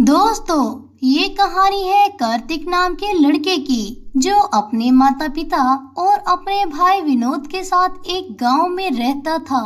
दोस्तों, ये कहानी है कार्तिक नाम के लड़के की जो अपने माता पिता और अपने भाई विनोद के साथ एक गांव में रहता था।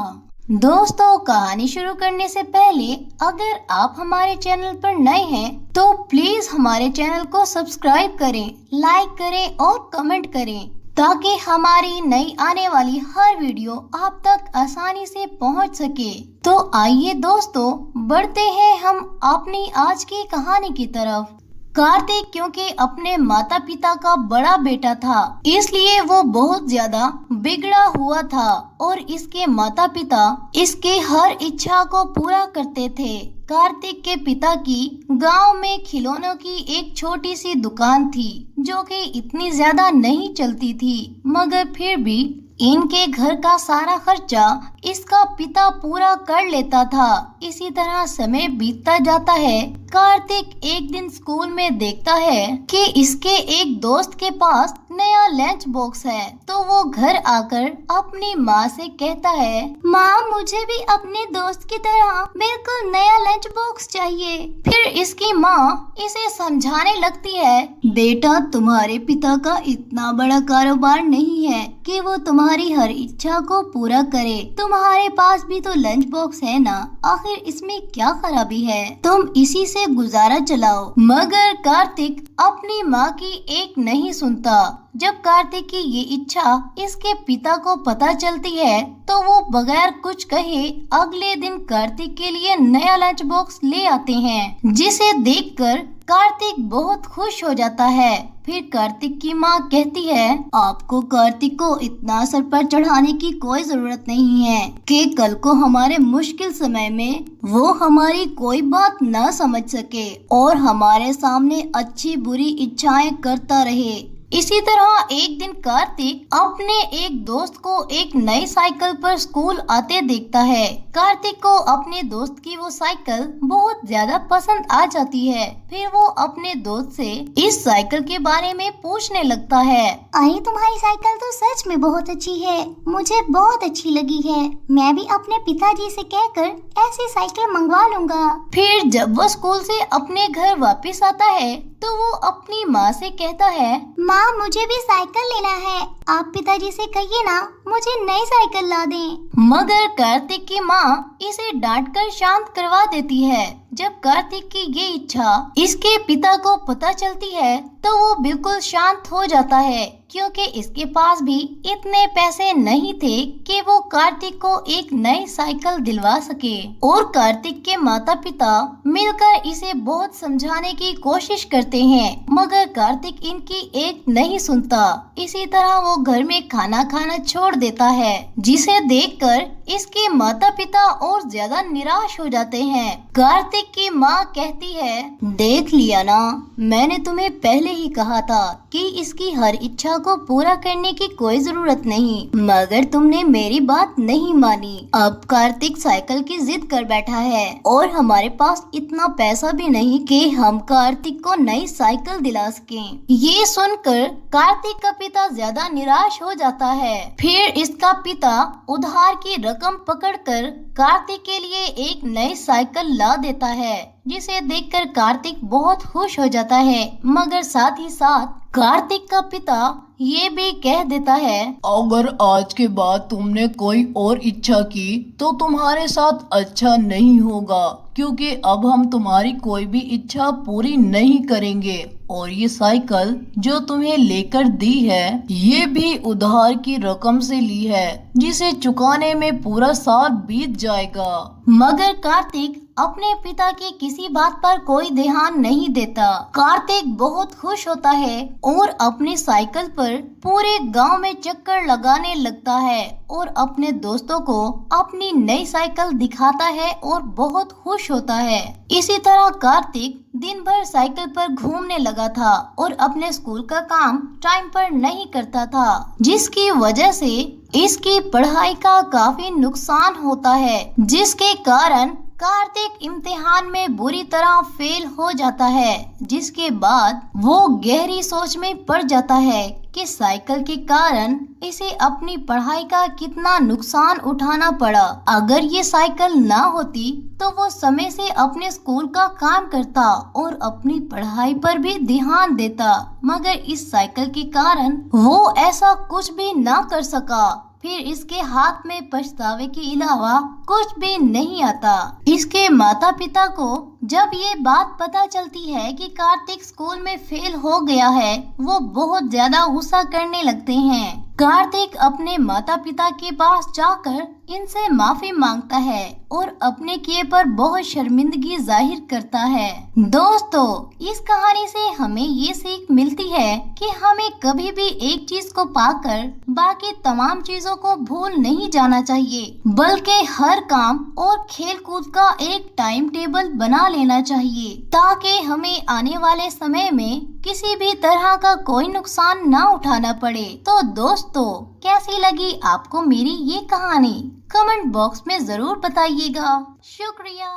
दोस्तों, कहानी शुरू करने से पहले अगर आप हमारे चैनल पर नए हैं तो प्लीज हमारे चैनल को सब्सक्राइब करें, लाइक करें और कमेंट करें ताकि हमारी नई आने वाली हर वीडियो आप तक आसानी से पहुंच सके। तो आइए दोस्तों, बढ़ते हैं हम अपनी आज की कहानी की तरफ। कार्तिक क्योंकि अपने माता पिता का बड़ा बेटा था, इसलिए वो बहुत ज्यादा बिगड़ा हुआ था और इसके माता पिता इसके हर इच्छा को पूरा करते थे। कार्तिक के पिता की गांव में खिलौनों की एक छोटी सी दुकान थी जो कि इतनी ज्यादा नहीं चलती थी, मगर फिर भी इनके घर का सारा खर्चा इसका पिता पूरा कर लेता था। इसी तरह समय बीतता जाता है। कार्तिक एक दिन स्कूल में देखता है कि इसके एक दोस्त के पास नया लंच बॉक्स है, तो वो घर आकर अपनी माँ से कहता है, माँ मुझे भी अपने दोस्त की तरह बिल्कुल नया लंच बॉक्स चाहिए। फिर इसकी माँ इसे समझाने लगती है, बेटा तुम्हारे पिता का इतना बड़ा कारोबार नहीं है कि वो तुम्हारी हर इच्छा को पूरा करे। तुम्हारे पास भी तो लंच बॉक्स है ना, आखिर इसमें क्या खराबी है, तुम इसी से गुजारा चलाओ। मगर कार्तिक अपनी माँ की एक नहीं सुनता। जब कार्तिक की ये इच्छा इसके पिता को पता चलती है तो वो बगैर कुछ कहे अगले दिन कार्तिक के लिए नया लंच बॉक्स ले आते हैं, जिसे देखकर कार्तिक बहुत खुश हो जाता है। फिर कार्तिक की माँ कहती है, आपको कार्तिक को इतना सर पर चढ़ाने की कोई जरूरत नहीं है कि कल को हमारे मुश्किल समय में वो हमारी कोई बात न समझ सके और हमारे सामने अच्छी बुरी इच्छाएं करता रहे। इसी तरह एक दिन कार्तिक अपने एक दोस्त को एक नई साइकिल पर स्कूल आते देखता है। कार्तिक को अपने दोस्त की वो साइकिल बहुत ज्यादा पसंद आ जाती है। फिर वो अपने दोस्त से इस साइकिल के बारे में पूछने लगता है, अरे तुम्हारी साइकिल तो सच में बहुत अच्छी है, मुझे बहुत अच्छी लगी है। मैं भी अपने पिताजी से कहकर ऐसी साइकिल मंगवा लूंगा। फिर जब वो स्कूल से अपने घर वापस आता है तो वो अपनी माँ से कहता है, माँ मुझे भी साइकिल लेना है, आप पिताजी से कहिए ना मुझे नई साइकिल ला दें। मगर कार्तिक की माँ इसे डांट कर शांत करवा देती है। जब कार्तिक की ये इच्छा इसके पिता को पता चलती है तो वो बिल्कुल शांत हो जाता है, क्योंकि इसके पास भी इतने पैसे नहीं थे कि वो कार्तिक को एक नई साइकिल दिलवा सके। और कार्तिक के माता पिता मिलकर इसे बहुत समझाने की कोशिश करते हैं, मगर कार्तिक इनकी एक नहीं सुनता। इसी तरह वो घर में खाना खाना छोड़ देता है, जिसे देखकर इसके माता पिता और ज्यादा निराश हो जाते हैं। कार्तिक की माँ कहती है, देख लिया ना, मैंने तुम्हें पहले ही कहा था कि इसकी हर इच्छा को पूरा करने की कोई जरूरत नहीं, मगर तुमने मेरी बात नहीं मानी। अब कार्तिक साइकिल की जिद कर बैठा है और हमारे पास इतना पैसा भी नहीं कि हम कार्तिक को नई साइकिल दिला सकें। ये सुनकर कार्तिक का पिता ज्यादा निराश हो जाता है। फिर इसका पिता उधार की रकम पकड़कर कार्तिक के लिए एक नई साइकिल ला देता है, जिसे देखकर कार्तिक बहुत खुश हो जाता है। मगर साथ ही साथ कार्तिक का पिता ये भी कह देता है, अगर आज के बाद तुमने कोई और इच्छा की तो तुम्हारे साथ अच्छा नहीं होगा, क्योंकि अब हम तुम्हारी कोई भी इच्छा पूरी नहीं करेंगे। और ये साइकिल जो तुम्हें लेकर दी है ये भी उधार की रकम से ली है, जिसे चुकाने में पूरा साल बीत जाएगा। मगर कार्तिक अपने पिता की किसी बात पर कोई ध्यान नहीं देता। कार्तिक बहुत खुश होता है और अपनी साइकिल पर पूरे गांव में चक्कर लगाने लगता है और अपने दोस्तों को अपनी नई साइकिल दिखाता है और बहुत खुश होता है। इसी तरह कार्तिक दिन भर साइकिल पर घूमने लगा था और अपने स्कूल का काम टाइम पर नहीं करता था, जिसकी वजह से इसकी पढ़ाई का काफी नुकसान होता है, जिसके कारण कार्तिक इम्तिहान में बुरी तरह फेल हो जाता है, जिसके बाद वो गहरी सोच में पड़ जाता है कि साइकिल के कारण इसे अपनी पढ़ाई का कितना नुकसान उठाना पड़ा। अगर ये साइकिल ना होती तो वो समय से अपने स्कूल का काम करता और अपनी पढ़ाई पर भी ध्यान देता, मगर इस साइकिल के कारण वो ऐसा कुछ भी ना कर सका। फिर इसके हाथ में पछतावे के अलावा कुछ भी नहीं आता। इसके माता पिता को जब ये बात पता चलती है कि कार्तिक स्कूल में फेल हो गया है, वो बहुत ज्यादा गुस्सा करने लगते हैं। कार्तिक अपने माता पिता के पास जाकर इनसे माफी मांगता है और अपने किए पर बहुत शर्मिंदगी जाहिर करता है। दोस्तों, इस कहानी से हमें ये सीख मिलती है कि हमें कभी भी एक चीज को पाकर बाकी तमाम चीजों को भूल नहीं जाना चाहिए, बल्कि हर काम और खेल कूद का एक टाइम टेबल बना लेना चाहिए, ताकि हमें आने वाले समय में किसी भी तरह का कोई नुकसान ना उठाना पड़े। तो दोस्तों, कैसी लगी आपको मेरी ये कहानी? कमेंट बॉक्स में जरूर बताइएगा। शुक्रिया।